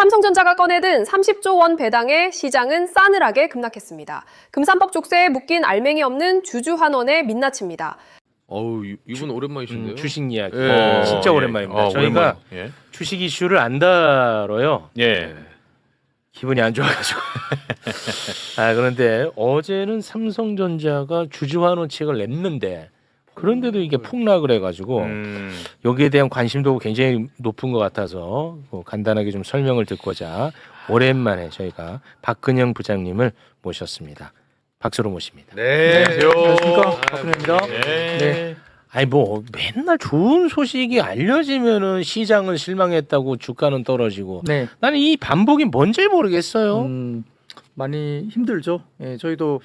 삼성전자가 꺼내든 30조 원 배당에 시장은 싸늘하게 급락했습니다. 금산법 족쇄에 묶인 알맹이 없는 주주환원에 민낯입니다. 어우, 이분 오랜만이신데요? 주식 이야기. 예. 진짜 오랜만입니다. 저희가 오랜만. 예. 주식 이슈를 안 다뤄요. 예. 기분이 안 좋아가지고. 그런데 어제는 삼성전자가 주주환원책을 냈는데 그런데도 이게 폭락을 해가지고 여기에 대한 관심도 굉장히 높은 것 같아서 간단하게 좀 설명을 듣고자 오랜만에 저희가 박근영 부장님을 모셨습니다. 박수로 모십니다. 네. 안녕하십니까. 박근영입니다. 네. 네. 아니 뭐 맨날 좋은 소식이 알려지면은 시장은 실망했다고 주가는 떨어지고 네. 나는 이 반복이 뭔지 모르겠어요. 많이 힘들죠. 예, 저희도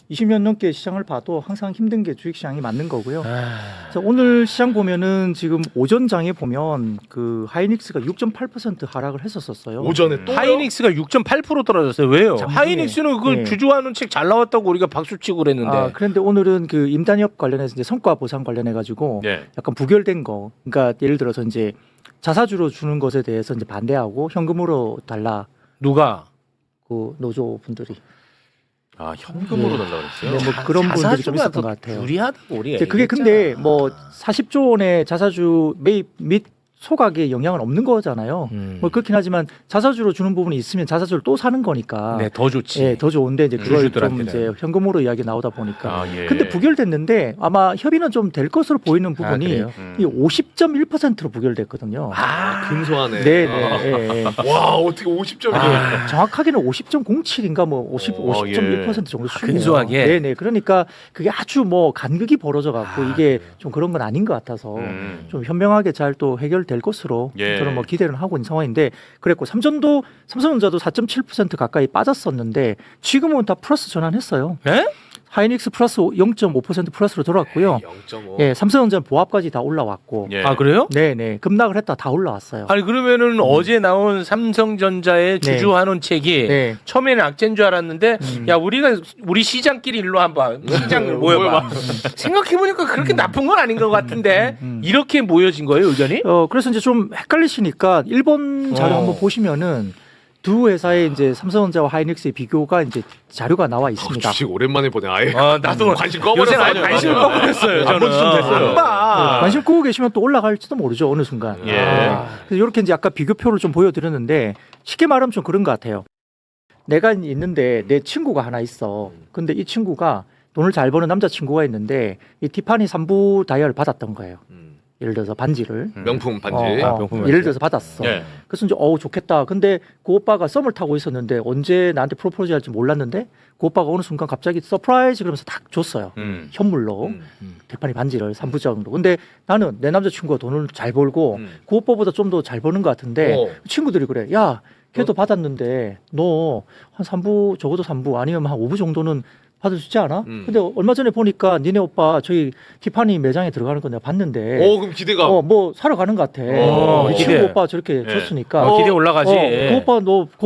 20년 넘게 시장을 봐도 항상 힘든 게 주식시장이 맞는 거고요. 자, 오늘 시장 보면은 지금 오전 장에 보면 그 하이닉스가 6.8% 하락을 했었어요. 오전에 또 하이닉스가 6.8% 떨어졌어요. 왜요? 장중에. 하이닉스는 그 네. 주주하는 책 잘 나왔다고 우리가 박수 치고 그랬는데. 그런데 오늘은 그 임단협 관련해서 이제 성과 보상 관련해 가지고 네. 약간 부결된 거. 그러니까 예를 들어서 이제 자사주로 주는 것에 대해서 이제 반대하고 현금으로 달라. 누가? 그 노조분들이. 아, 현금으로 달라고 그랬어요? 네, 뭐 그런 분들이 좀 자사주가 있었던 더 것 같아요. 유리하다고 우리 이제 그게 근데 뭐 40조 원의 자사주 매입 및 소각에 영향은 없는 거잖아요. 뭐 그렇긴 하지만 자사주로 주는 부분이 있으면 자사주를 또 사는 거니까 네, 더 좋지. 예, 더 좋은데 이제 그걸 좀 주주들한테는. 이제 현금으로 이야기 나오다 보니까. 예. 근데 부결됐는데 아마 협의는 좀 될 것으로 보이는 부분이 그래요? 이 50.1%로 부결됐거든요. 근소하네. 네, 네, 예, 예. 와, 어떻게 50점이에요? 정확하게는 50.07인가 뭐 50.1% 예. 정도 수준이에요. 근소하게? 네, 네. 그러니까 그게 아주 뭐 간극이 벌어져 갖고 이게 그래요. 좀 그런 건 아닌 것 같아서 음. 좀 현명하게 잘 또 해결될 것으로 예. 저는 뭐 기대를 하고 있는 상황인데 그랬고 삼성전자도 4.7% 가까이 빠졌었는데 지금은 다 플러스 전환했어요. 네? 하이닉스 플러스 0.5% 플러스로 돌아왔고요. 0.5. 예, 삼성전자 보합까지 다 올라왔고. 예. 아 그래요? 네, 네. 급락을 했다 다 올라왔어요. 아니 그러면은 어제 나온 삼성전자의 주주환원 책이 네. 처음에는 악재인 줄 알았는데 야 우리 시장끼리 일로 한번 시장을 모여봐. 생각해보니까 그렇게 나쁜 건 아닌 것 같은데 이렇게 모여진 거예요 의견이? 그래서 이제 좀 헷갈리시니까 일본 자료 한번 보시면은 두 회사의 이제 삼성전자와 하이닉스의 비교가 이제 자료가 나와 있습니다. 주식 오랜만에 보네. 아예. 나도 관심 요새 꺼버렸어. 아예 관심을 꺼버렸어요. 안 본지 좀 됐어요. 안 봐. 관심 끄고 계시면 또 올라갈지도 모르죠 어느 순간. 예. 그래서 이렇게 이제 아까 비교표를 좀 보여드렸는데 쉽게 말하면 좀 그런 것 같아요. 내가 있는데 내 친구가 하나 있어. 근데 이 친구가 돈을 잘 버는 남자친구가 있는데 이 티파니 3부 다이아를 받았던 거예요. 예를 들어서 반지를. 명품 반지. 명품 예를 들어서 받았어. 예. 그래서 이제 좋겠다. 근데 그 오빠가 썸을 타고 있었는데 언제 나한테 프로포즈 할지 몰랐는데 그 오빠가 어느 순간 갑자기 서프라이즈 그러면서 딱 줬어요. 현물로 티파니 반지를 3부 정도. 근데 나는 내 남자친구가 돈을 잘 벌고 그 오빠보다 좀 더 잘 버는 것 같은데 친구들이 그래. 야, 걔도 받았는데 너 한 3부 적어도 3부 아니면 한 5부 정도는 받을 수 있지 않아? 근데 얼마 전에 보니까 니네 오빠 저희 티파니 매장에 들어가는 거 내가 봤는데 그럼 기대가. 뭐 사러 가는 것 같아. 네 친구 기대. 오빠 저렇게 예. 줬으니까 기대 올라가지. 그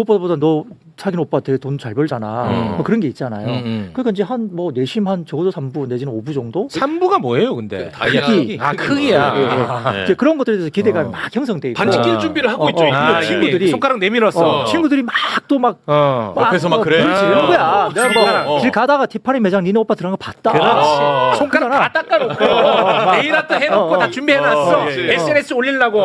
오빠보다 너 사귄 오빠 되게 돈 잘 벌잖아. 뭐 그런 게 있잖아요. 그러니까 이제 한 뭐 내심 한 적어도 3부 내지는 5부 정도. 3부가 뭐예요 근데? 다이아. 크기야. 이제 그런 것들에 대해서 기대감이 막 형성돼 있고. 반지 낄 준비를 하고 있죠. 친구들이 손가락 내밀었어. 친구들이 막 또 막 옆에서 막 그래? 그렇지 이런 거야. 내가 친구가. 뭐 길 가다가 티파니 매장 니네 오빠 들어간 거 봤다. 그렇지. 손가락 다 닦아놓고 네일 아트 해놓고 다 준비해놨어. 그렇지. SNS 올리려고.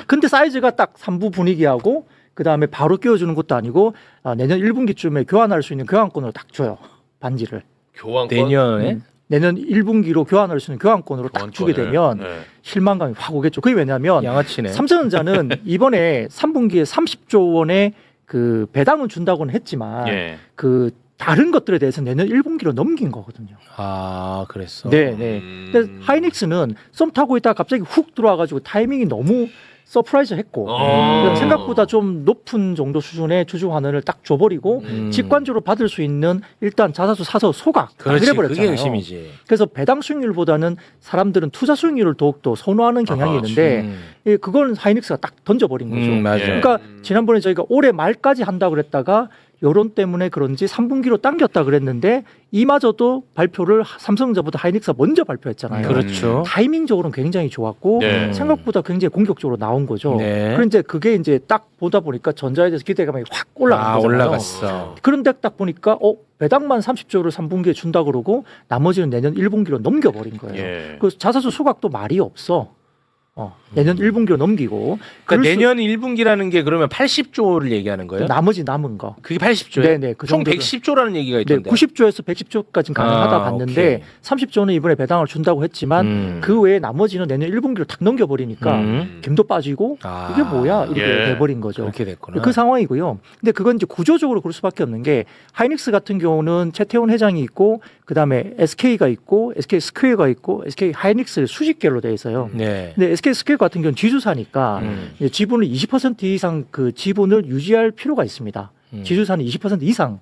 근데 사이즈가 딱 3부 분위기하고 그 다음에 바로 끼워주는 것도 아니고 내년 1분기쯤에 교환할 수 있는 교환권으로 딱 줘요. 반지를. 교환권. 내년에 내년 1분기로 교환할 수 있는 교환권으로 딱 주게 되면 네. 실망감이 확 오겠죠. 그게 왜냐하면 양아치네. 삼성전자는 이번에 3분기에 30조 원의 그 배당을 준다고는 했지만 예. 그 다른 것들에 대해서 내년 1분기로 넘긴 거거든요. 그랬어. 네. 근데 하이닉스는 썸 타고 있다가 갑자기 훅 들어와가지고 타이밍이 너무 서프라이즈 했고 생각보다 좀 높은 정도 수준의 주주 환원을 딱 줘버리고 직관적으로 받을 수 있는 일단 자사주 사서 소각 그렇지. 해버렸잖아요. 그게 의심이지. 그래서 배당 수익률보다는 사람들은 투자 수익률을 더욱더 선호하는 경향이 있는데 그건 하이닉스가 딱 던져버린 거죠. 맞아. 그러니까 지난번에 저희가 올해 말까지 한다고 그랬다가 여론 때문에 그런지 3분기로 당겼다 그랬는데 이마저도 발표를 삼성전자보다 하이닉스가 먼저 발표했잖아요. 그렇죠. 타이밍적으로는 굉장히 좋았고 네. 생각보다 굉장히 공격적으로 나온 거죠. 네. 그런데 이제 그게 이제 딱 보다 보니까 전자에 대해서 기대감이 확 올라간 거잖아요. 올라갔어. 그런데 딱 보니까 배당만 30조를 3분기에 준다 그러고 나머지는 내년 1분기로 넘겨버린 거예요. 예. 그 자사주 소각도 말이 없어. 내년 1분기로 넘기고 그러니까 그럴 수- 내년 1분기라는 게 그러면 80조를 얘기하는 거예요? 나머지 남은 거. 그게 80조예요? 네네, 그 총 정도는. 110조라는 얘기가 네, 있던데. 90조에서 110조까지 가능하다 아, 봤는데 오케이. 30조는 이번에 배당을 준다고 했지만 그 외에 나머지는 내년 1분기로 탁 넘겨버리니까 김도 빠지고 아, 이게 뭐야 이렇게 예. 돼버린 거죠. 그렇게 됐구나. 그 상황이고요. 근데 그건 이제 구조적으로 그럴 수밖에 없는 게 하이닉스 같은 경우는 최태원 회장이 있고 그다음에 SK가 있고 SK 스퀘어가 있고 SK 하이닉스 수직계로 돼 있어요. 네. 근데 SK 스퀘어 같은 경우는 지주사니까 이제 지분을 20% 이상 그 지분을 유지할 필요가 있습니다. 지주사는 20% 이상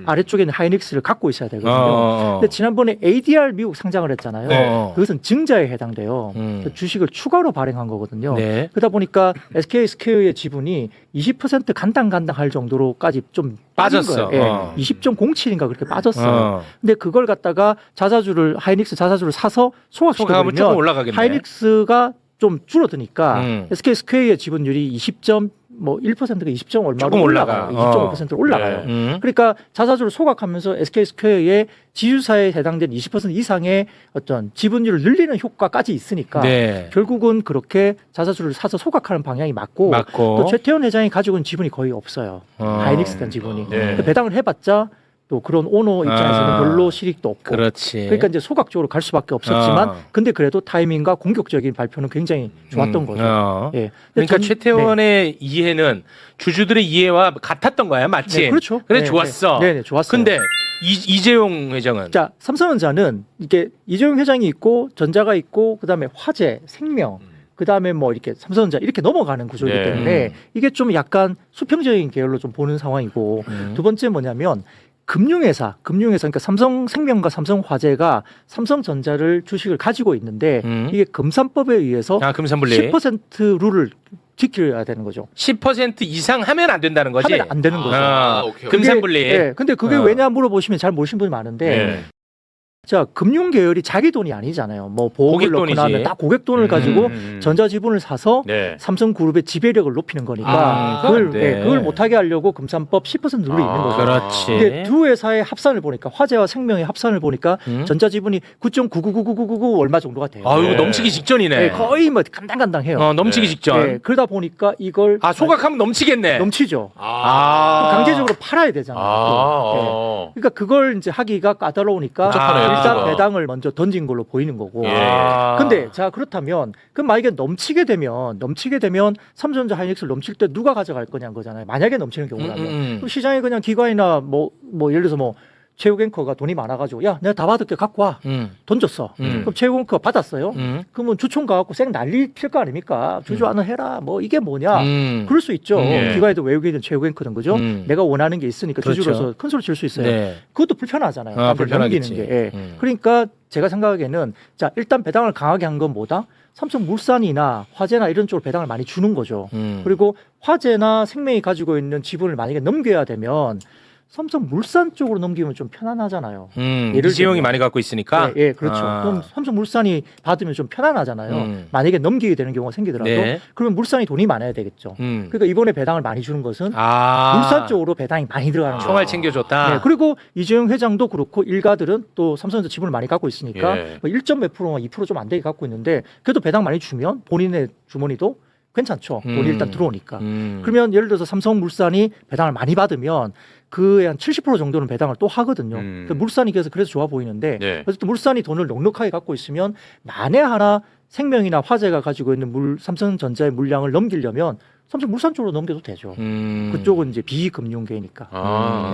아래쪽에는 하이닉스를 갖고 있어야 되거든요. 근데 지난번에 ADR 미국 상장을 했잖아요. 네. 그것은 증자에 해당돼요. 그 주식을 추가로 발행한 거거든요. 네. 그러다 보니까 SK 스퀘어의 지분이 20% 간당간당할 정도로까지 좀 빠진 빠졌어. 거예요. 20.07인가 그렇게 빠졌어요. 근데 그걸 갖다가 하이닉스 자사주를 사서 소각하면 조금 소각시켜버리면 올라가겠네. 하이닉스가 좀 줄어드니까 SK 스퀘어의 지분율이 20.1%가 20점 얼마로 조금 올라가. 20.5%로 올라가요. 그러니까 자사주를 소각하면서 SK 스퀘어의 지주사에 해당된 20% 이상의 어떤 지분율을 늘리는 효과까지 있으니까 네. 결국은 그렇게 자사주를 사서 소각하는 방향이 맞고 또 최태원 회장이 가지고 있는 지분이 거의 없어요. 하이닉스 단 지분이. 네. 배당을 해봤자 또 그런 오너 입장에서는 별로 실익도 없고. 그렇지. 그러니까 이제 소각적으로 갈 수밖에 없었지만 근데 그래도 타이밍과 공격적인 발표는 굉장히 좋았던 거죠. 예. 그러니까 전- 최태원의 이해는 주주들의 이해와 같았던 거야, 맞지? 네, 그렇죠. 그래 네, 좋았어. 네, 좋았어요. 근데 이재용 회장은 자, 삼성전자는 이게 이재용 회장이 있고 전자가 있고 그다음에 화재, 생명 그다음에 뭐 이렇게 삼성전자 이렇게 넘어가는 구조이기 네. 때문에 이게 좀 약간 수평적인 계열로 좀 보는 상황이고 두 번째 뭐냐면 금융회사 그러니까 삼성생명과 삼성화재가 삼성전자를 주식을 가지고 있는데 이게 금산법에 의해서 금산분리 10% 룰을 지켜야 되는 거죠. 10% 이상 하면 안 된다는 거지. 하면 안 되는 거죠. 오케이. 금산분리. 네, 근데 그게 왜냐 물어보시면 잘 모르시는 분이 많은데 네. 자, 금융 계열이 자기 돈이 아니잖아요. 뭐 보험을 고객 넣거나 돈이지. 하면 딱 고객 돈을 가지고 전자 지분을 사서 네. 삼성그룹의 지배력을 높이는 거니까 그걸 네. 그걸 못하게 하려고 금산법 10% 룰이 있는 거죠. 그렇지. 근데 두 회사의 합산을 보니까 화재와 생명의 합산을 보니까 전자 지분이 9.9999999 얼마 정도가 돼요. 아, 이거 네. 넘치기 직전이네. 네, 거의 뭐 간당간당해요. 넘치기 네. 직전. 네, 그러다 보니까 이걸 소각하면 넘치겠네. 넘치죠. 아. 강제적으로 팔아야 되잖아요. 네. 그러니까 그걸 이제 하기가 까다로우니까 복잡하네요, 일단 구조가. 배당을 먼저 던진 걸로 보이는 거고. 예. 근데 자 그렇다면 그럼 만약에 넘치게 되면 삼성전자 하이닉스를 넘칠 때 누가 가져갈 거냐는 거잖아요. 만약에 넘치는 경우라면 그럼 시장에 그냥 기관이나 뭐 예를 들어서 뭐 최우앵커가 돈이 많아가지고 야 내가 다 받을게 갖고 와 던졌어. 그럼 최우앵커가 받았어요. 그러면 주총 가갖고 쌩 난리 필 거 아닙니까? 주주환원 해라. 뭐 이게 뭐냐? 그럴 수 있죠. 예. 기관에도 외국인은 최우앵커는 그죠? 내가 원하는 게 있으니까 그렇죠. 주주로서 큰 소리 칠 수 있어요. 네. 그것도 불편하잖아요. 아, 남들 불편하겠지. 넘기는 게. 예. 그러니까 제가 생각하기에는 자 일단 배당을 강하게 한 건 뭐다? 삼성물산이나 화재나 이런 쪽으로 배당을 많이 주는 거죠. 그리고 화재나 생명이 가지고 있는 지분을 만약에 넘겨야 되면 삼성물산 쪽으로 넘기면 좀 편안하잖아요. 예를 이재용이 들면. 많이 갖고 있으니까. 예, 그렇죠. 아. 그럼 삼성물산이 받으면 좀 편안하잖아요. 만약에 넘기게 되는 경우가 생기더라도 네. 그러면 물산이 돈이 많아야 되겠죠. 그러니까 이번에 배당을 많이 주는 것은 아. 물산 쪽으로 배당이 많이 들어가는 거예요. 총알 챙겨줬다. 네, 그리고 이재용 회장도 그렇고 일가들은 또 삼성전자 지분을 많이 갖고 있으니까 예. 뭐 1점 몇 프로나 2% 좀 안 되게 갖고 있는데 그래도 배당 많이 주면 본인의 주머니도 괜찮죠. 돈이 일단 들어오니까. 그러면 예를 들어서 삼성물산이 배당을 많이 받으면 그의 한 70% 정도는 배당을 또 하거든요. 그러니까 물산이 그래서 좋아 보이는데 네. 어쨌든 물산이 돈을 넉넉하게 갖고 있으면 만에 하나 생명이나 화재가 가지고 있는 삼성전자의 물량을 넘기려면 삼성물산 쪽으로 넘겨도 되죠. 그쪽은 이제 비금융계니까.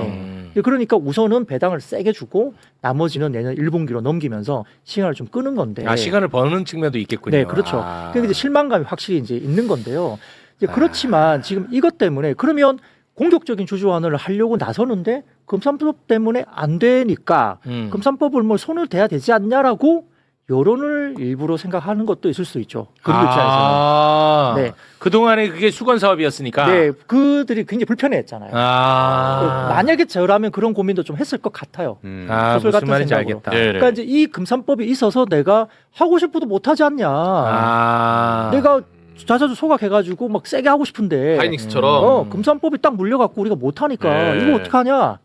네. 그러니까 우선은 배당을 세게 주고 나머지는 내년 1분기로 넘기면서 시간을 좀 끄는 건데. 시간을 버는 측면도 있겠군요. 네, 그렇죠. 그러니까 이제 실망감이 확실히 이제 있는 건데요. 이제 그렇지만 지금 이것 때문에 그러면 공격적인 주주환원을 하려고 나서는데 금산법 때문에 안 되니까 금산법을 뭐 손을 대야 되지 않냐라고 여론을 일부러 생각하는 것도 있을 수 있죠. 그룹 입장에서는. 아, 네. 그동안에 그게 수건 사업이었으니까. 네, 그들이 굉장히 불편해했잖아요. 아. 만약에 저라면 그런 고민도 좀 했을 것 같아요. 아, 소설 무슨 같은 말인지 생각으로. 알겠다. 네. 그러니까 이제 이 금산법이 있어서 내가 하고 싶어도 못하지 않냐. 아. 내가 자사주 소각해가지고 막 세게 하고 싶은데 하이닉스처럼. 금산법이 딱 물려갖고 우리가 못하니까 네. 이거 어떡하냐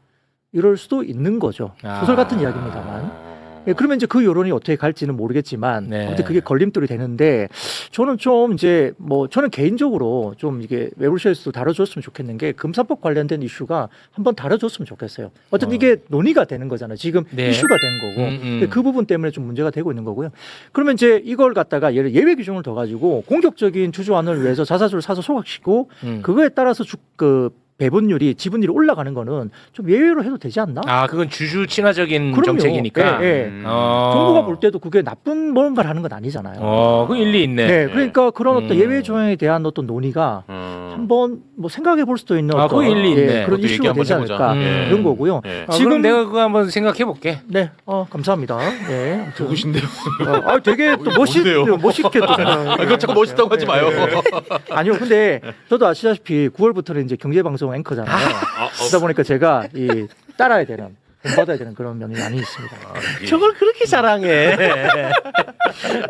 이럴 수도 있는 거죠. 소설 같은 이야기입니다만. 예, 그러면 이제 그 여론이 어떻게 갈지는 모르겠지만 네. 아무튼 그게 걸림돌이 되는데 저는 좀 이제 뭐 저는 개인적으로 좀 이게 매불쇼에서도 다뤄줬으면 좋겠는 게 금산법 관련된 이슈가 한번 다뤄줬으면 좋겠어요. 어쨌든 이게 논의가 되는 거잖아요. 지금 네. 이슈가 된 거고 근데 그 부분 때문에 좀 문제가 되고 있는 거고요. 그러면 이제 이걸 갖다가 예외 규정을 더 가지고 공격적인 주주환원을 위해서 자사주를 사서 소각시키고 그거에 따라서 배분율이 지분율이 올라가는 거는 좀 예외로 해도 되지 않나? 아, 그건 주주 친화적인 그럼요. 정책이니까. 예, 예. 정부가 볼 때도 그게 나쁜 뭔가를 하는 건 아니잖아요. 그 일리 있네. 네, 그러니까 그런 어떤 음. 예외 조항에 대한 어떤 논의가 한번 뭐 생각해 볼 수도 있는 아, 어떤 그 일리 있네. 그런 그것도 얘기 이슈가 한번 되지 해보자. 않을까 예. 이런 거고요. 예. 지금 내가 그거 한번 생각해 볼게. 네, 감사합니다. 네, 아무튼, 누구신데요? 되게 또 뭔데요? 멋있게 또 생각. 그거 자꾸 멋있다고 하지 마요. 아니요, 근데 저도 아시다시피 9월부터는 이제 경제방송 앵커잖아요. 그러다 보니까 제가 이 따라야 되는, 본받아야 되는 그런 면이 많이 있습니다. 저걸 그렇게 자랑해.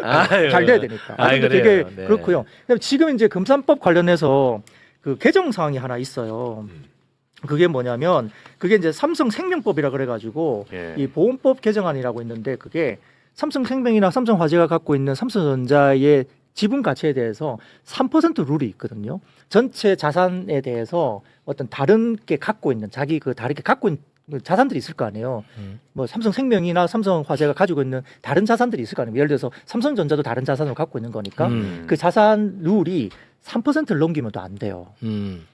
아유. 잘 돼야 되니까. 아, 근데 그래요. 되게 네. 그렇고요. 그다음에 지금 이제 금산법 관련해서 그 개정 사항이 하나 있어요. 그게 뭐냐면 그게 이제 삼성생명법이라 그래가지고 예. 이 보험법 개정안이라고 있는데 그게 삼성생명이나 삼성화재가 갖고 있는 삼성전자의 지분 가치에 대해서 3% 룰이 있거든요. 전체 자산에 대해서 어떤 다른 게 갖고 있는 자기 그 다르게 갖고 있는 자산들이 있을 거 아니에요. 뭐 삼성생명이나 삼성화재가 가지고 있는 다른 자산들이 있을 거 아니에요. 예를 들어서 삼성전자도 다른 자산을 갖고 있는 거니까 그 자산 룰이 3%를 넘기면 안 돼요.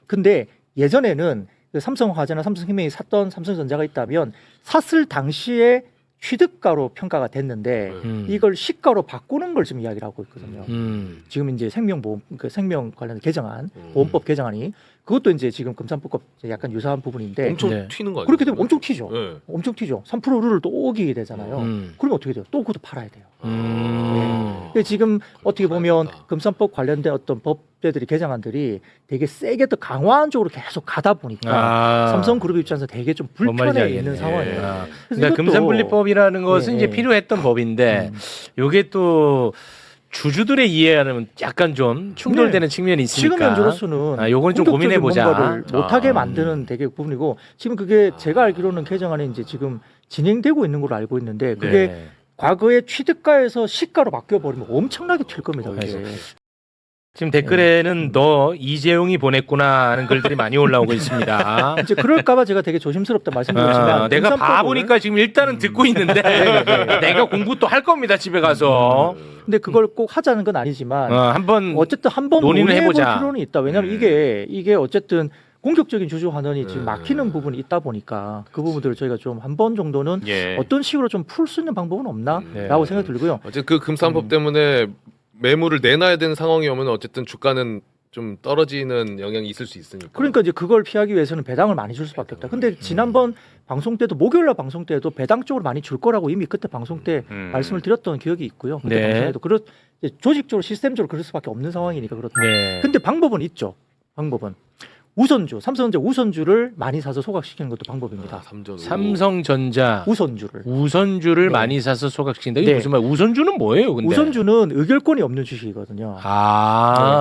근데 예전에는 그 삼성화재나 삼성생명이 샀던 삼성전자가 있다면 샀을 당시에 취득가로 평가가 됐는데 이걸 시가로 바꾸는 걸 지금 이야기를 하고 있거든요. 지금 이제 생명보험 그 생명 관련 개정안 보험법 개정안이 그것도 이제 지금 금산법과 약간 유사한 부분인데 엄청 네. 튀는 거 아니에요? 그렇게 되면 엄청 튀죠. 네. 엄청 튀죠. 3%를 또 어기게 되잖아요. 그러면 어떻게 돼요? 또 그것도 팔아야 돼요. 근데 지금 어떻게 보면 팔아야겠다. 금산법 관련된 어떤 법제들이 개정안들이 되게 세게 또 강화한 쪽으로 계속 가다 보니까 삼성그룹 입장에서 되게 좀 뭔 말인지 불편해 있는 알겠네. 상황이에요. 아, 그래서 그러니까 이것도- 금산분리법이라는 것은 네, 이제 네. 필요했던 법인데 요게 또 주주들의 이해하는 약간 좀 충돌되는 측면이 있으니까 지금 현재로서는 요건 좀 고민해 보자. 뭔가를 못하게 만드는 되게 부분이고 지금 그게 제가 알기로는 개정안이 이제 지금 진행되고 있는 걸로 알고 있는데 그게 네. 과거에 취득가에서 시가로 바뀌어 버리면 엄청나게 튈 겁니다. 그게. 지금 댓글에는 너 이재용이 보냈구나 하는 글들이 많이 올라오고 있습니다. 이제 그럴까봐 제가 되게 조심스럽다 말씀드렸지만 내가 금산법을- 바보니까 지금 일단은 듣고 있는데 내가 공부 또 할 겁니다 집에 가서. 근데 그걸 꼭 하자는 건 아니지만 한번 어쨌든 한번 논의는 논의해볼 해보자. 필요는 있다. 왜냐하면 이게 어쨌든 공격적인 주주 환원이 지금 막히는 부분이 있다 보니까 그 부분들을 저희가 좀 한 번 정도는 예. 어떤 식으로 좀 풀 수 있는 방법은 없나라고 생각이 들고요. 어쨌든 그 금산법 때문에 매물을 내놔야 되는 상황이 오면 어쨌든 주가는 좀 떨어지는 영향이 있을 수 있으니까. 그러니까 이제 그걸 피하기 위해서는 배당을 많이 줄 수밖에 없다. 근데 지난번 방송 때도 목요일날 방송 때도 배당 쪽으로 많이 줄 거라고 이미 그때 방송 때 말씀을 드렸던 기억이 있고요. 그때 네. 방송에도 이제 조직적으로 시스템적으로 그럴 수밖에 없는 상황이니까 그렇다. 네. 근데 방법은 있죠. 방법은 우선주, 삼성전자 우선주를 많이 사서 소각시키는 것도 방법입니다. 삼성전자 우선주를 네. 많이 사서 소각시킨다. 이게 네. 무슨 말? 우선주는 뭐예요? 근데 우선주는 의결권이 없는 주식이거든요.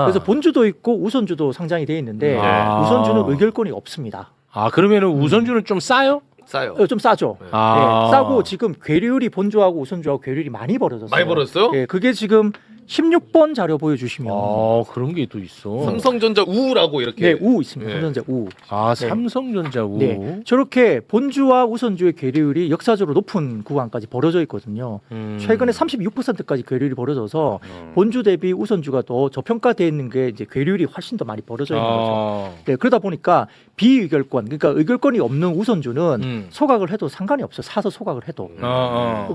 그래서 본주도 있고 우선주도 상장이 돼 있는데 우선주는 의결권이 없습니다. 그러면은 우선주는 좀 싸요? 싸요. 좀 싸죠. 네. 네, 싸고 지금 괴리율이 본주하고 우선주하고 괴리율이 많이 벌어졌어요. 많이 벌었어요? 네, 그게 지금 16번 자료 보여주시면 그런 게 또 있어. 삼성전자 우라고 이렇게. 네, 우 있습니다. 네. 삼성전자 우. 네. 삼성전자 우. 네, 저렇게 본주와 우선주의 괴리율이 역사적으로 높은 구간까지 벌어져 있거든요. 최근에 36%까지 괴리율이 벌어져서 본주 대비 우선주가 더 저평가되어 있는 게 이제 괴리율이 훨씬 더 많이 벌어져 있는 거죠. 네, 그러다 보니까 비의결권, 그러니까 의결권이 없는 우선주는 소각을 해도 상관이 없어요. 사서 소각을 해도.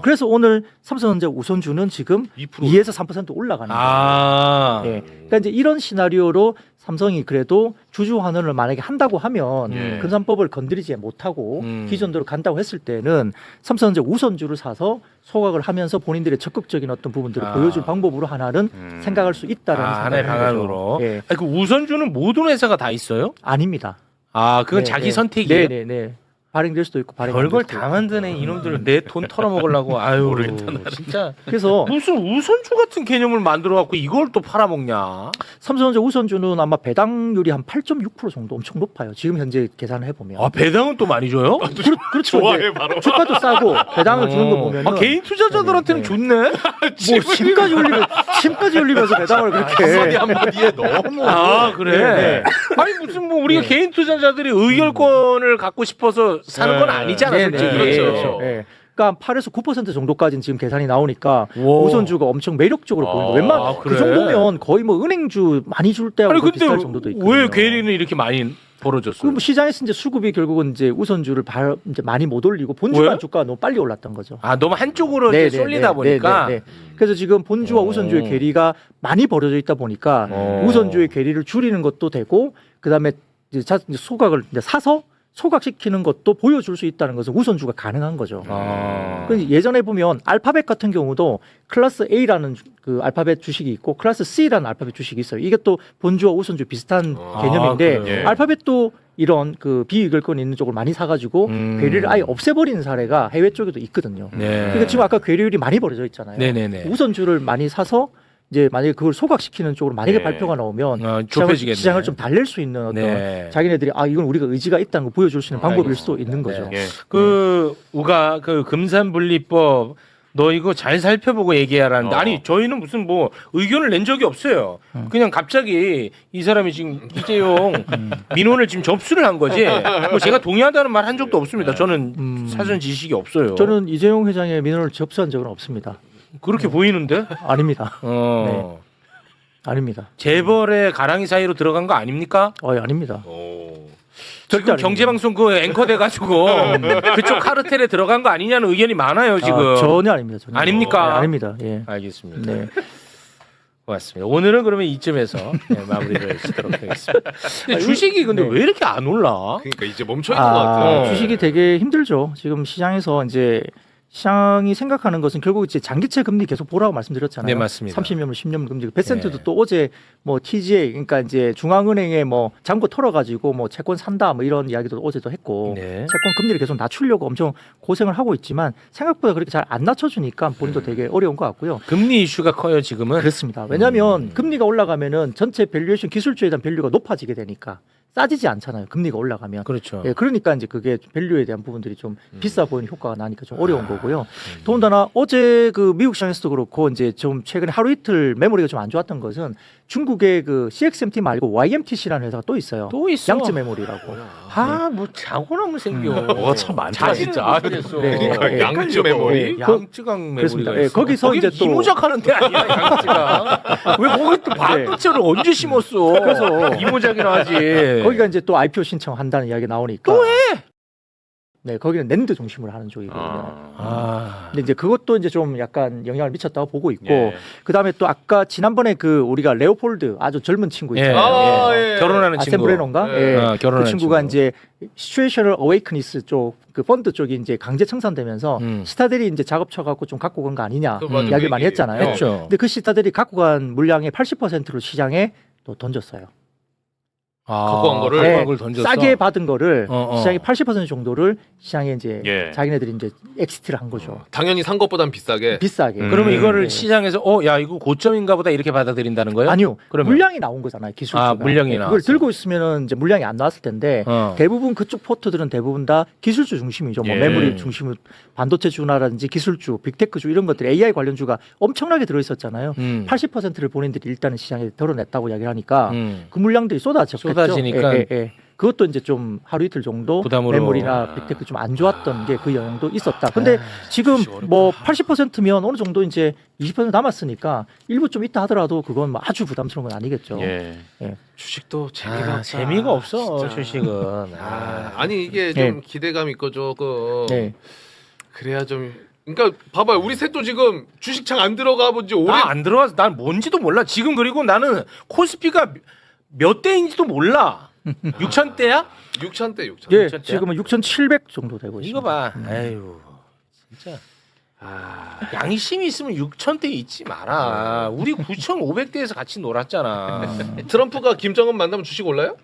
그래서 오늘 삼성전자 우선주는 지금 2에서 3% 올라가는 아. 거예요. 예. 그러니까 이제 이런 시나리오로 삼성이 그래도 주주 환원을 만약에 한다고 하면 금산법을 건드리지 못하고 기존대로 간다고 했을 때는 삼성전자 우선주를 사서 소각을 하면서 본인들의 적극적인 어떤 부분들을 보여줄 방법으로 하나는 생각할 수 있다라는 하나의 생각을 하는 방안으로. 거죠. 예. 아니, 그 우선주는 모든 회사가 다 있어요? 아닙니다. 아, 그건 네, 자기 네. 선택이에요. 네네네. 발행될 수도 있고 발행 안 될 별걸 수도 다 있고. 만드네 이놈들 내 돈 털어먹으려고. 아유 진짜 그래서 무슨 우선주 같은 개념을 만들어갖고 이걸 또 팔아먹냐. 삼성전자 우선주는 아마 배당률이 한 8.6% 정도 엄청 높아요. 지금 현재 계산을 해보면. 아 배당은 또 많이 줘요? 그렇죠. 좋아해, 이제 바로. 주가도 싸고 배당을 주는 거 보면 아, 개인 투자자들한테는 네, 좋네. 뭐 침까지 올리면서 배당을 그렇게 한마디에 너무. 아 그래. 네. 아니 무슨 뭐 우리가 개인 투자자들이 의결권을 갖고 싶어서 사는 건 아니잖아 네, 네, 솔직히. 그렇죠. 네. 그러니까 8에서 9% 정도까지는 지금 계산이 나오니까 와. 우선주가 엄청 매력적으로 보인다. 웬만 그래? 그 정도면 거의 뭐 은행주 많이 줄 때하고 아니 근데 비슷할 정도도 있거든요. 왜 괴리는 이렇게 많이 벌어졌어요? 그럼 시장에서 이제 수급이 결국은 이제 우선주를 이제 많이 못 올리고 본주만 왜? 주가가 너무 빨리 올랐던 거죠. 아 너무 한쪽으로 네, 이제 네, 쏠리다 네, 보니까. 네, 네, 네. 그래서 지금 본주와 우선주의 괴리가 많이 벌어져 있다 보니까 우선주의 괴리를 줄이는 것도 되고 그다음에 이제 소각을 이제 사서 소각시키는 것도 보여줄 수 있다는 것은 우선주가 가능한 거죠. 그래서 예전에 보면 알파벳 같은 경우도 클래스 A라는 그 알파벳 주식이 있고 클래스 C라는 알파벳 주식이 있어요. 이게 또 본주와 우선주 비슷한 개념인데 그래요? 알파벳도 이런 그 비이익을권 있는 쪽을 많이 사가지고 괴리를 아예 없애버리는 사례가 해외 쪽에도 있거든요. 네. 그러니까 지금 아까 괴리율이 많이 벌어져 있잖아요. 네네네. 우선주를 많이 사서 이제 만약에 그걸 소각시키는 쪽으로 만약에 네. 발표가 나오면 좁혀지겠네. 시장을 좀 달랠 수 있는 어떤 네. 자기네들이 아 이건 우리가 의지가 있다는 걸 보여줄 수 있는 방법일 수도 있는 거죠. 예. 그 우가 그 금산분리법 너 이거 잘 살펴보고 얘기하라는데 아니 저희는 무슨 뭐 의견을 낸 적이 없어요. 그냥 갑자기 이 사람이 지금 이재용 민원을 지금 접수를 한 거지. 뭐 제가 동의한다는 말 한 적도 없습니다. 저는 사전 지식이 없어요. 저는 이재용 회장의 민원을 접수한 적은 없습니다. 그렇게 보이는데? 아닙니다. 어. 아닙니다. 재벌의 가랑이 사이로 들어간 거 아닙니까? 아닙니다. 지금 아닙니다. 경제방송 그 앵커 돼가지고 그쪽 카르텔에 들어간 거 아니냐는 의견이 많아요 지금. 전혀 아닙니다. 전혀. 아닙니까? 네, 아닙니다. 예. 알겠습니다. 네. 고맙습니다. 오늘은 그러면 이쯤에서 마무리를 짓도록 하겠습니다. 근데 주식이 근데 네. 왜 이렇게 안 올라? 그러니까 이제 멈춰 있는 것 같아요. 주식이 되게 힘들죠. 지금 시장에서 이제 시장이 생각하는 것은 결국 이제 장기채 금리 계속 보라고 말씀드렸잖아요. 네, 맞습니다. 30년물, 10년물 금리. 베센트도 네. 또 어제 뭐 TGA 그러니까 이제 중앙은행에 뭐 잔고 털어가지고 뭐 채권 산다 뭐 이런 이야기도 어제도 했고 네. 채권 금리를 계속 낮추려고 엄청 고생을 하고 있지만 생각보다 그렇게 잘 안 낮춰주니까 본인도 되게 어려운 것 같고요. 금리 이슈가 커요 지금은. 그렇습니다. 왜냐하면 금리가 올라가면은 전체 밸류에이션 기술주에 대한 밸류가 높아지게 되니까 싸지지 않잖아요. 금리가 올라가면. 그렇죠. 예, 그러니까 이제 그게 밸류에 대한 부분들이 좀 비싸 보이는 효과가 나니까 좀 어려운 거고요. 더군다나 어제 그 미국 시장에서도 그렇고 이제 좀 최근에 하루 이틀 메모리가 좀 안 좋았던 것은 중국의 그 CXMT 말고 YMTC라는 회사가 또 있어요. 또 있어. 양쯔 메모리라고. 뭐 자고 나면 생겨. 뭐가 참 많다, 진짜. 그랬어. 네, 네. 그러니까 양쯔 메모리. 양쯔강 메모리가 그렇습니다. 있어. 예, 거기서 이제 또 이모작하는 데 아니야 양쯔강. 왜 거기 또 반도체를 언제 심었어? 그래서 이모작이나 하지. 거기가 이제 또 IPO 신청한다는 이야기 나오니까 또 해. 네, 거기는 낸드 중심으로 하는 쪽이거든요. 근데 이제 그것도 이제 좀 약간 영향을 미쳤다고 보고 있고, 예. 그 다음에 또 아까 지난번에 그 우리가 레오폴드 아주 젊은 친구 예. 있잖아요. 예. 결혼하는 친구. 아셈브레노인가? 예. 예. 결혼하는 그 친구가 친구. 이제 시츄에이셔널 어웨이크니스 쪽 그 펀드 쪽이 이제 강제 청산되면서 시타델이 이제 작업 쳐갖고 좀 갖고 간 거 아니냐 그 맞아, 이야기를 그 많이 얘기. 했잖아요. 했죠. 근데 그 시타델이 갖고 간 물량의 80%를 시장에 또 던졌어요. 갖고 간 거를? 갖고 간 걸 던졌어. 싸게 받은 거를 어. 시장의 80% 정도를 시장에 이제 예. 자기네들이 이제 엑시트를 한 거죠. 당연히 산 것보단 비싸게. 비싸게. 그러면 이거를 네. 시장에서 야 이거 고점인가 보다 이렇게 받아들인다는 거예요? 아니요. 그러면? 물량이 나온 거잖아요. 기술주가. 아, 물량이 그걸 나왔어. 들고 있으면은 이제 물량이 안 나왔을 텐데 어. 대부분 그쪽 포트들은 대부분 다 기술주 중심이죠. 뭐 예. 메모리 중심으로 반도체주나라든지 기술주, 빅테크주 이런 것들 AI 관련주가 엄청나게 들어 있었잖아요. 80%를 본인들이 일단은 시장에 덜어냈다고 이야기를 하니까 그 물량들이 쏟아졌겠죠. 쏟아지니까. 예. 그것도 이제 좀 하루 이틀 정도 부담으로. 메모리나 빅테크 좀 안 좋았던 게 그 영향도 있었다. 근데 지금 뭐 80%면 어느 정도 이제 20% 남았으니까 일부 좀 있다 하더라도 그건 뭐 아주 부담스러운 건 아니겠죠. 예. 예. 주식도 재미가 없다. 재미가 없어 진짜. 주식은. 아니 이게 좀 네. 기대감 있고 조금 네. 그래야 좀 그러니까 봐봐요. 우리 셋도 지금 주식창 안 들어가 본지 오래. 안 들어와서 난 뭔지도 몰라. 지금 그리고 나는 코스피가 몇 대인지도 몰라. 6,000대야? 6,000대 6,000. 예, 6,000대야? 지금은 6,700 정도 되고 있습니다. 이거 봐. 아유, 진짜. 양심이 있으면 6,000대 있지 마라. 우리 9,500대에서 같이 놀았잖아. 트럼프가 김정은 만나면 주식 올라요?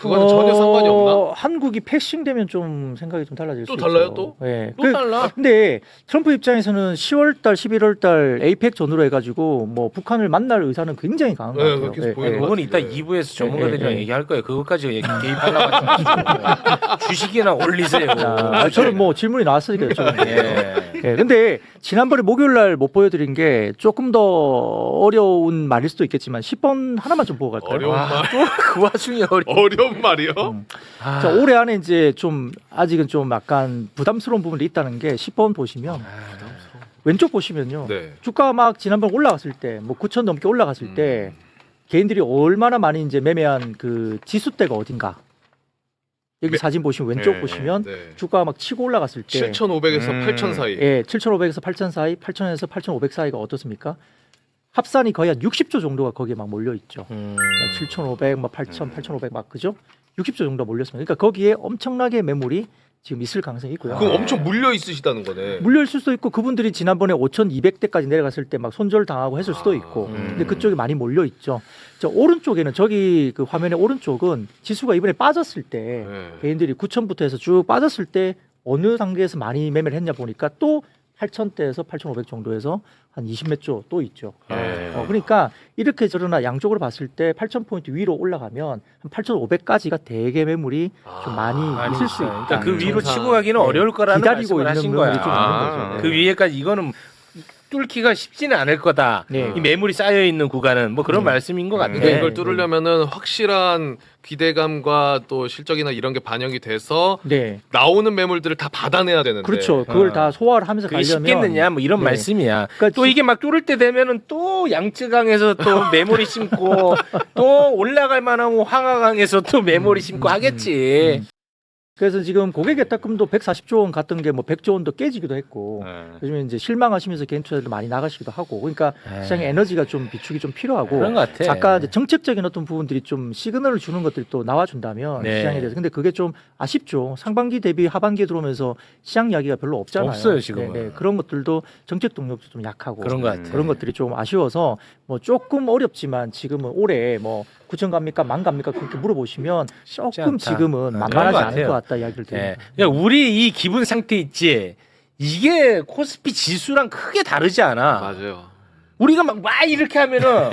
그거는 전혀 상관이 없나? 한국이 패싱되면 좀 생각이 좀 달라질 또 수 달라요, 있죠. 또? 예. 또 달라? 근데 트럼프 입장에서는 10월달, 11월달 에이펙 전후로 해가지고 뭐 북한을 만날 의사는 굉장히 강한 것 네, 같아요. 그렇게 보이는 것 그건 같아요. 이따 2부에서 전문가들이랑 예. 얘기할 거예요. 그것까지 개입하려고 하지 마시고 주식이나 올리세요. 저는 뭐 질문이 나왔으니까 여쭤봤는데. 예. 예, 근데 지난번에 목요일날 못 보여드린 게 조금 더 어려운 말일 수도 있겠지만 10번 하나만 좀 보고 갈까요? 어려운 말. 그 와중에 어려운 말이요? 자, 올해 안에 이제 좀 아직은 좀 약간 부담스러운 부분이 있다는 게 10번 보시면 왼쪽 보시면요. 네. 주가 막 지난번 올라갔을 때 뭐 9천 넘게 올라갔을 때 개인들이 얼마나 많이 이제 매매한 그 지수대가 어딘가. 여기 사진 보시면 왼쪽 네, 보시면 네. 주가가 막 치고 올라갔을 때 7,500에서 8,000 사이. 예, 7,500에서 8,000 사이, 8,000에서 8,500 사이가 어떻습니까? 합산이 거의 한 60조 정도가 거기에 막 몰려 있죠. 7,500, 뭐 8,000, 8,500 막 그죠? 60조 정도 몰렸습니다. 그러니까 거기에 엄청나게 매물이 지금 있을 가능성이 있고요. 그럼 엄청 물려 있으시다는 거네. 물려 있을 수도 있고 그분들이 지난번에 5,200대까지 내려갔을 때 막 손절 당하고 했을 수도 있고. 근데 그쪽에 많이 몰려 있죠. 저 오른쪽에는 저기 그 화면의 오른쪽은 지수가 이번에 빠졌을 때 네. 개인들이 9,000부터 해서 쭉 빠졌을 때 어느 단계에서 많이 매매를 했냐 보니까 또 8,000대에서 8,500 정도에서 한 20몇 조 또 있죠. 네. 그러니까 이렇게 저러나 양쪽으로 봤을 때 8,000포인트 위로 올라가면 한 8,500까지가 대개 매물이 좀 많이 있을 수 있다. 그러니까 그 위로 정상. 치고 가기는 어려울 거라는 기다리고 말씀을 있는 하신 매물이 거야. 좀 있는 거죠. 그 위에까지 이거는 뚫기가 쉽지는 않을 거다. 네. 이 매물이 쌓여 있는 구간은 뭐 그런 말씀인 것 같아요. 근데 이걸 뚫으려면은 확실한 기대감과 또 실적이나 이런 게 반영이 돼서 네. 나오는 매물들을 다 받아내야 되는데. 그렇죠. 그걸 다 소화를 하면서 그게 가려면 쉽겠느냐 뭐 이런 네. 말씀이야. 그러니까 또 이게 막 뚫을 때 되면은 또 양쯔강에서 또 메모리 심고 또 올라갈 만한 황하강에서 또 메모리 심고 하겠지. 그래서 지금 고객예탁금도 140조 원 갔던 게 뭐 100조 원도 깨지기도 했고 요즘에 이제 실망하시면서 개인 투자들 많이 나가시기도 하고 그러니까 시장에 에너지가 좀 비축이 좀 필요하고 그런 것 같아. 아까 이제 정책적인 어떤 부분들이 좀 시그널을 주는 것들이 또 나와준다면 네. 시장에 대해서 근데 그게 좀 아쉽죠. 상반기 대비 하반기에 들어오면서 시장 이야기가 별로 없잖아요. 없어요, 지금은. 네, 그런 것들도 정책 동력도 좀 약하고 그런 것 같아. 그런 것들이 좀 아쉬워서 뭐 조금 어렵지만 지금은 올해 뭐 9천 갑니까 만 갑니까 그렇게 물어보시면 조금 않다. 지금은 네, 만만하지 그런 것 않을 같아요. 것 같다 이야기를 예. 드립니다. 그러니까 우리 이 기분 상태 있지. 이게 코스피 지수랑 크게 다르지 않아. 맞아요. 우리가 막 이렇게 하면은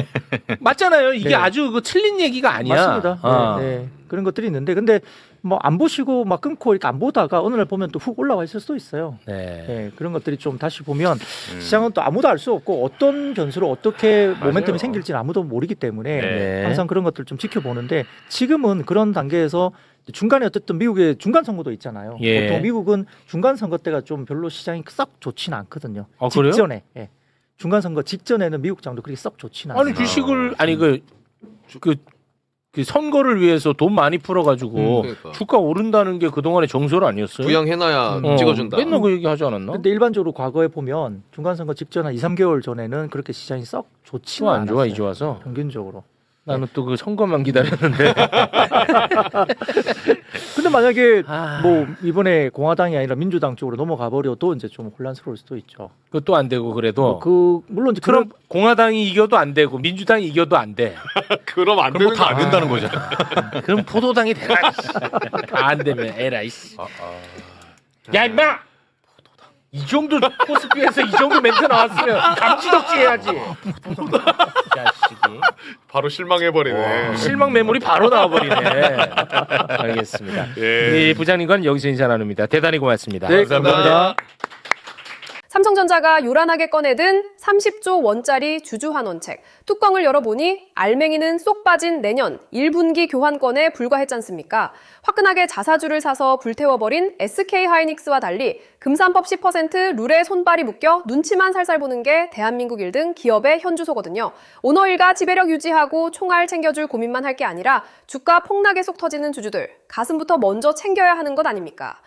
맞잖아요. 이게 네. 아주 그 틀린 얘기가 아니야. 맞습니다. 어. 네, 네. 그런 것들이 있는데 근데 뭐 안 보시고 막 끊고 이렇게 안 보다가 어느 날 보면 또 훅 올라와 있을 수도 있어요. 네. 네, 그런 것들이 좀 다시 보면 시장은 또 아무도 알 수 없고 어떤 변수로 어떻게 모멘텀이 생길지는 아무도 모르기 때문에 네. 항상 그런 것들 좀 지켜보는데 지금은 그런 단계에서 중간에 어쨌든 미국의 중간 선거도 있잖아요. 예. 보통 미국은 중간 선거 때가 좀 별로 시장이 썩 좋지는 않거든요. 아, 그래요? 직전에 예. 중간 선거 직전에는 미국 장도 그렇게 썩 좋지는 아니 않아요. 주식을 아니 그 선거를 위해서 돈 많이 풀어가지고 그러니까. 주가 오른다는 게 그동안의 정설 아니었어요? 부양해놔야 어, 찍어준다. 맨날 그 얘기 하지 않았나? 근데 일반적으로 과거에 보면 중간 선거 직전 한 2, 3개월 전에는 그렇게 시장이 썩 좋지는 안 좋아 않았어요. 이제 와서 평균적으로. 나는 또 그 선거만 기다렸는데 근데 만약에 아. 뭐 이번에 공화당이 아니라 민주당 쪽으로 넘어가 버려도 이제 좀 혼란스러울 수도 있죠. 그것도 안 되고 그래도 그 물론 이제 그럼 공화당이 이겨도 안 되고 민주당이 이겨도 안 돼. 그럼 안 그럼 되는 뭐 다 안 거 된다는 거죠. 그럼 포도당이 되나? 다 안 되면 에라이. 야 임마! 이 정도 코스피에서 이 정도 멘트 나왔으면 감지덕지 해야지. 자식이. 바로 실망해버리네. 실망 메모리 바로 나와버리네. 알겠습니다. 예. 이 부장님과는 여기서 인사 나눕니다. 대단히 고맙습니다. 네, 감사합니다. 삼성전자가 요란하게 꺼내든 30조 원짜리 주주환원책. 뚜껑을 열어보니 알맹이는 쏙 빠진 내년 1분기 교환권에 불과했지 않습니까? 화끈하게 자사주를 사서 불태워버린 SK하이닉스와 달리 금산법 10% 룰에 손발이 묶여 눈치만 살살 보는 게 대한민국 1등 기업의 현주소거든요. 오너일가 지배력 유지하고 총알 챙겨줄 고민만 할 게 아니라 주가 폭락에 속 터지는 주주들 가슴부터 먼저 챙겨야 하는 것 아닙니까?